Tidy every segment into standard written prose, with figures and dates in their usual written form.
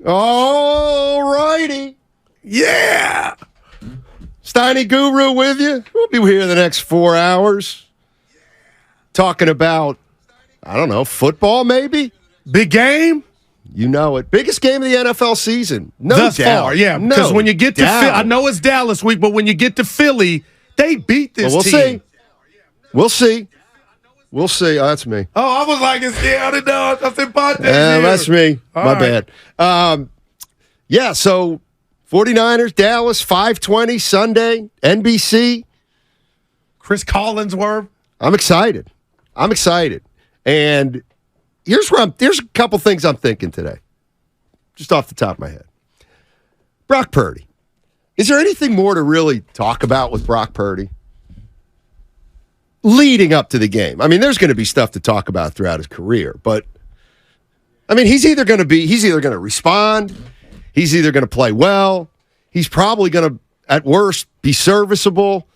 All righty. Yeah. Steiny Guru with you. We'll be here the next 4 hours talking about, I don't know, football maybe? Big game? You know it. Biggest game of the NFL season. No Thus doubt. far, yeah. Because when you get to Philly, I know it's Dallas week, but when you get to Philly, they beat this team. We'll see. We'll see. Oh, that's me. Oh, I was like, I didn't know. I said, that's me. All My right. bad. Yeah, so 49ers, Dallas, 5:20 Sunday, NBC. Chris Collinsworth. I'm excited. And here's a couple things I'm thinking today, just off the top of my head. Brock Purdy. Is there anything more to really talk about with Brock Purdy? Leading up to the game. I mean, there's going to be stuff to talk about throughout his career, but I mean, he's either going to respond, he's either going to play well, he's probably going to, at worst, be serviceable.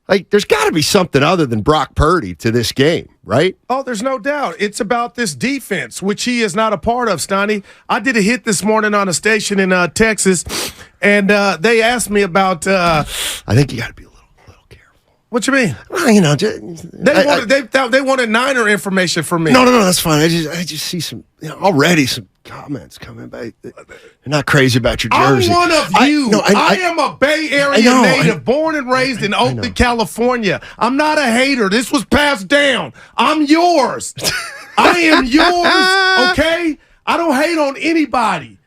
Like, there's got to be something other than Brock Purdy to this game, right? Oh, there's no doubt. It's about this defense, which he is not a part of, Steiny. I did a hit this morning on a station in Texas, and they asked me about I think you got to be a little careful. What you mean? Well, you know, they wanted Niner information from me. No, that's fine. I just see some, already some comments coming back. They're not crazy about your jersey. I'm one of you. I am a Bay Area native, born and raised in Oakland, California. I'm not a hater. This was passed down. I'm yours. I am yours, okay? I don't hate on anybody.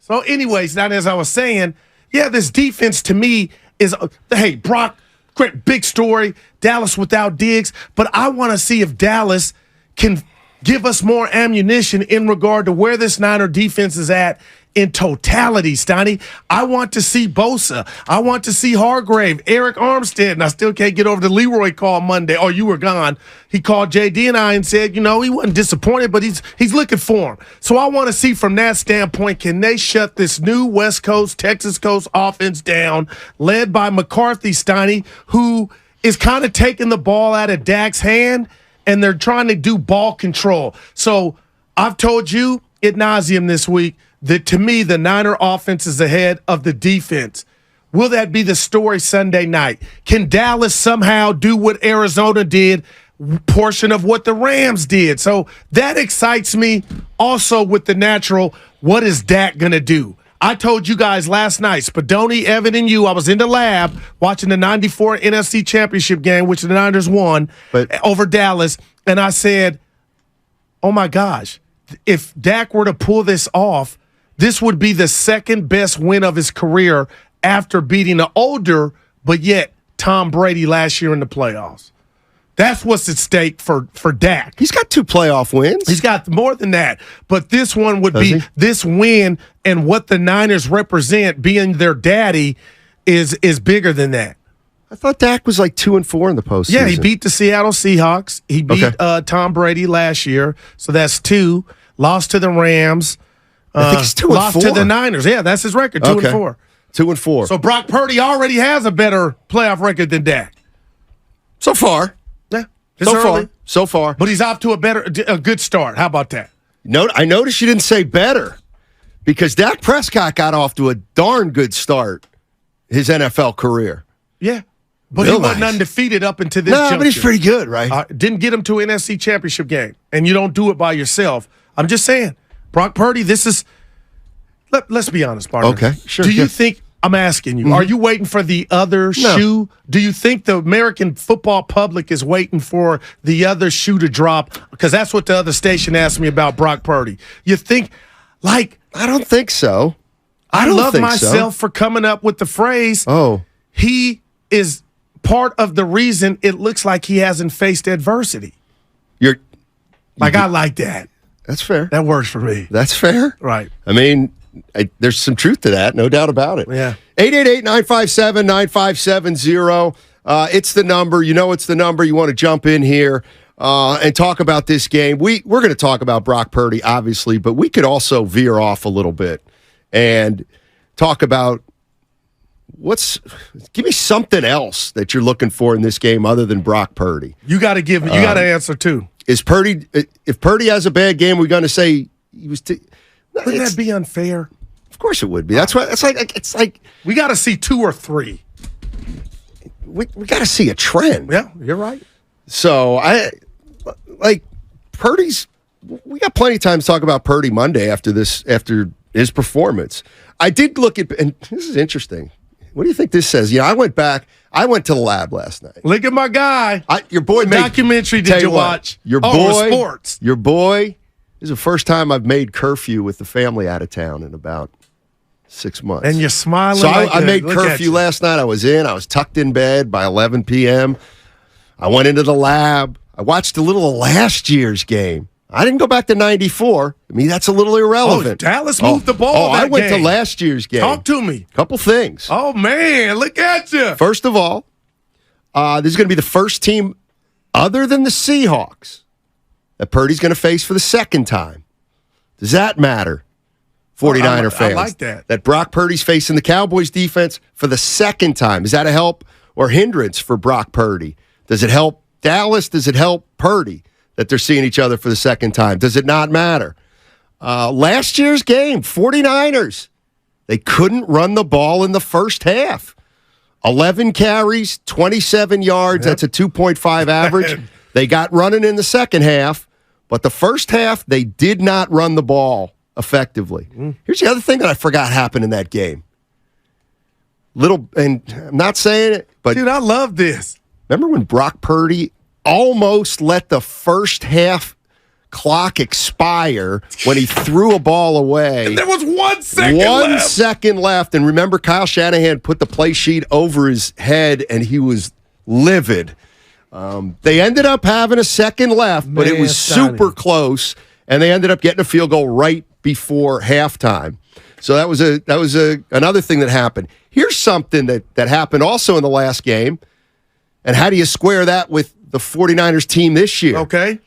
So anyways, now as I was saying, yeah, this defense to me is, hey, Brock, great big story, Dallas without Diggs, but I want to see if Dallas can give us more ammunition in regard to where this Niner defense is at in totality, Steiny. I want to see Bosa. I want to see Hargrave, Eric Armstead, and I still can't get over the Leroy call Monday. Oh, you were gone. He called JD and I and said, he wasn't disappointed, but he's looking for him. So I want to see from that standpoint, can they shut this new West Coast, Texas Coast offense down, led by McCarthy, Steiny, who is kind of taking the ball out of Dak's hand, and they're trying to do ball control. So I've told you ad nauseum this week that to me, the Niner offense is ahead of the defense. Will that be the story Sunday night? Can Dallas somehow do what Arizona did, portion of what the Rams did? So that excites me. Also with the natural, what is Dak going to do? I told you guys last night, Spadoni, Evan, and you, I was in the lab watching the 94 NFC Championship game, which the Niners won over Dallas, and I said, oh my gosh, if Dak were to pull this off, this would be the second best win of his career after beating the older, but yet Tom Brady last year in the playoffs. That's what's at stake for Dak. He's got 2 playoff wins. He's got more than that. But this one would be this win, and what the Niners represent, being their daddy, is bigger than that. I thought Dak was like 2-4 in the postseason. Yeah, he beat the Seattle Seahawks. He beat Tom Brady last year, so that's 2. Lost to the Rams. I think it's 2-4. Lost to the Niners. Yeah, that's his record, 2-4. 2-4. So Brock Purdy already has a better playoff record than Dak. So far. Yeah. So far. But he's off to a good start. How about that? I noticed you didn't say better, because Dak Prescott got off to a darn good start his NFL career. Yeah. But he wasn't undefeated up until this juncture. But he's pretty good, right? Didn't get him to an NFC Championship game. And you don't do it by yourself. I'm just saying, Brock Purdy, this is – let's be honest, partner. Okay, sure. Do you think – I'm asking you, are you waiting for the other shoe? Do you think the American football public is waiting for the other shoe to drop? Because that's what the other station asked me about Brock Purdy. You think – I don't think so. I love myself for coming up with the phrase, he is – part of the reason it looks like he hasn't faced adversity. I like that. That's fair. That works for me. That's fair. Right. I mean, there's some truth to that, no doubt about it. Yeah. 888-957-9570. It's the number. You know it's the number. You want to jump in here and talk about this game. We're going to talk about Brock Purdy, obviously, but we could also veer off a little bit and talk about give me something else that you're looking for in this game other than Brock Purdy. You got to answer too. If Purdy has a bad game, we're going to say he was Wouldn't that be unfair? Of course it would be. That's why it's like we got to see 2 or 3. We got to see a trend. Yeah, you're right. So Purdy's. We got plenty of time to talk about Purdy Monday after his performance. I did look at, and this is interesting. What do you think this says? I went to the lab last night. Look at my guy. Your boy. Documentary did you watch? Your boy. Sports. Your boy. This is the first time I've made curfew with the family out of town in about 6 months. And you're smiling. So I made curfew last night. I was tucked in bed by 11 p.m. I went into the lab. I watched a little of last year's game. I didn't go back to 94. I mean, that's a little irrelevant. Dallas moved the ball. I went to last year's game. Talk to me. Couple things. Oh, man. Look at you. First of all, this is going to be the first team other than the Seahawks that Purdy's going to face for the second time. Does that matter? 49er fans. I like that. That Brock Purdy's facing the Cowboys defense for the second time. Is that a help or hindrance for Brock Purdy? Does it help Dallas? Does it help Purdy that they're seeing each other for the second time? Does it not matter? Last year's game, 49ers, they couldn't run the ball in the first half. 11 carries, 27 yards. Yep. That's a 2.5 average. They got running in the second half, but the first half, they did not run the ball effectively. Here's the other thing that I forgot happened in that game. And I'm not saying it, but dude, I love this. Remember when Brock Purdy almost let the first half clock expire when he threw a ball away? And there was 1 second left. 1 second left. And remember, Kyle Shanahan put the play sheet over his head, and he was livid. They ended up having a second left, but it was super close, and they ended up getting a field goal right before halftime. So that was another thing that happened. Here's something that happened also in the last game, and how do you square that with the 49ers team this year? Okay.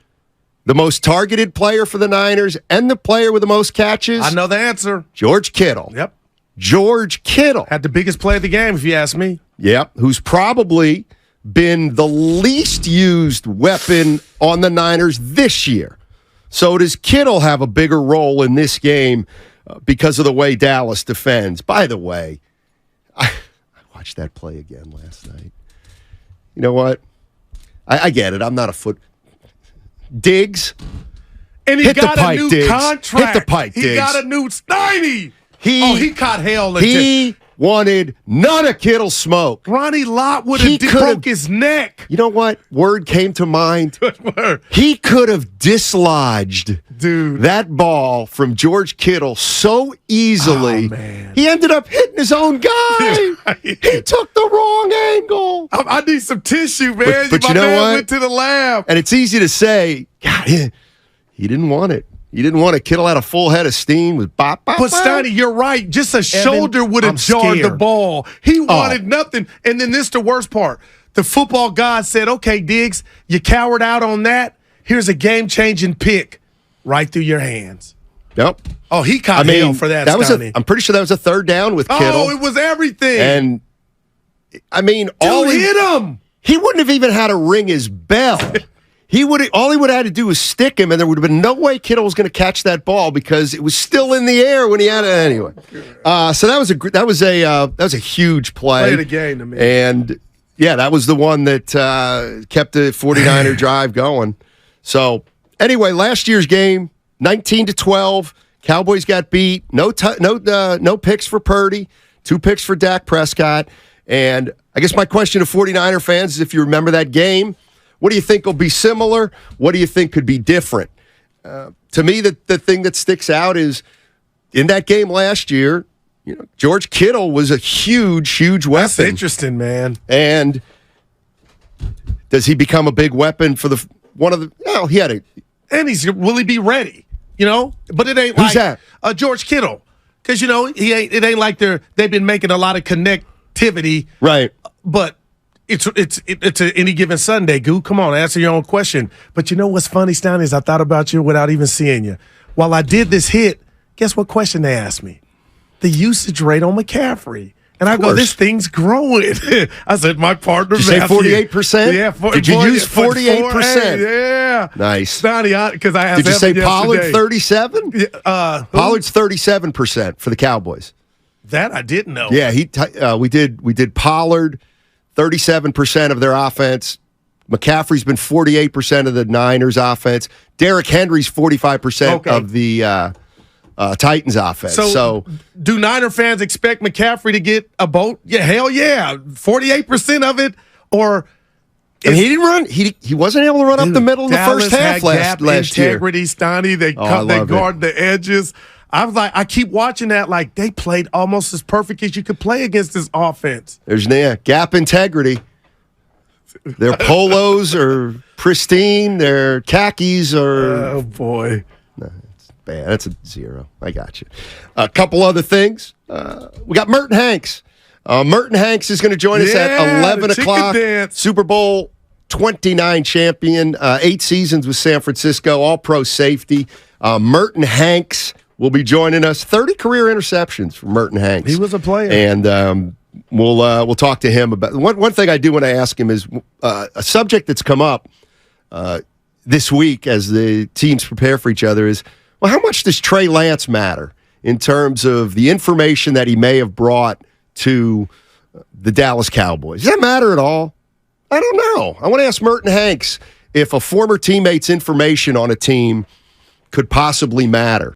The most targeted player for the Niners and the player with the most catches? I know the answer. George Kittle. Yep. George Kittle. Had the biggest play of the game, if you ask me. Yep. Who's probably been the least used weapon on the Niners this year. So does Kittle have a bigger role in this game because of the way Dallas defends? By the way, I watched that play again last night. You know what? I get it. I'm not a foot. Diggs. And he got a new Diggs. contract. Hit the pipe, Diggs. He got a new Steiny. He caught hell. He wanted none of Kittle's smoke. Ronnie Lott would have broke his neck. You know what? Word came to mind. He could have dislodged that ball from George Kittle so easily. Oh, man. He ended up hitting his own guy. He took the wrong angle. I need some tissue, man. But you know what? Went to the lab. And it's easy to say, God, he didn't want it. He didn't want to. Kittle had a full head of steam with bop, bop, But bop. Steiny, you're right. Just a shoulder would have jarred the ball. He wanted nothing. And then this the worst part. The football god said, okay, Diggs, you cowered out on that. Here's a game-changing pick right through your hands. Yep. Oh, he caught hell for that, Steiny. I'm pretty sure that was a third down with Kittle. Oh, it was everything. And, I mean, hit him. He wouldn't have even had to ring his bell. All he would have had to do was stick him, and there would have been no way Kittle was going to catch that ball because it was still in the air when he had it anyway. So that was a huge play. Play the game to me. And yeah, that was the one that kept the 49er drive going. So anyway, last year's game, 19-12, Cowboys got beat. No picks for Purdy, 2 picks for Dak Prescott. And I guess my question to 49er fans is, if you remember that game, what do you think will be similar? What do you think could be different? To me, the thing that sticks out is in that game last year, George Kittle was a huge weapon. That's interesting, man. And does he become a big weapon for he had a. And will he be ready? But it ain't Who's like that? George Kittle. Because, it ain't like they've been making a lot of connectivity. Right. But it's any given Sunday, Goo. Come on, answer your own question. But you know what's funny, Steiny, is I thought about you without even seeing you. While I did this hit, guess what question they asked me? The usage rate on McCaffrey. And I go, course. this thing's growing. I said, my partner. Did you say Matthew- 48%? Yeah. Did you use 48%? Yeah. Nice. Because I asked Did you say Evan Pollard yesterday. 37? Pollard's 37% for the Cowboys. That I didn't know. Yeah, we did Pollard, 37% of their offense. McCaffrey's been 48% of the Niners' offense. Derrick Henry's 45% of the Titans' offense. So, do Niner fans expect McCaffrey to get a boat? Yeah, hell yeah. 48% of it, or he didn't run. He wasn't able to run up the middle in the Dallas first half had last year. integrity, Steiny. They guard the edges. I was like, I keep watching that. Like they played almost as perfect as you could play against this offense. There's gap integrity. Their polos are pristine. Their khakis are. Oh boy. Bad. That's a 0. I got you. A couple other things. We got Merton Hanks. Merton Hanks is going to join us at 11 o'clock. Dance. Super Bowl 29 champion, 8 seasons with San Francisco, all-pro safety. Merton Hanks will be joining us. 30 career interceptions from Merton Hanks. He was a player. And we'll talk to him about one thing I do want to ask him is a subject that's come up this week as the teams prepare for each other is, well, how much does Trey Lance matter in terms of the information that he may have brought to the Dallas Cowboys? Does that matter at all? I don't know. I want to ask Merton Hanks if a former teammate's information on a team could possibly matter.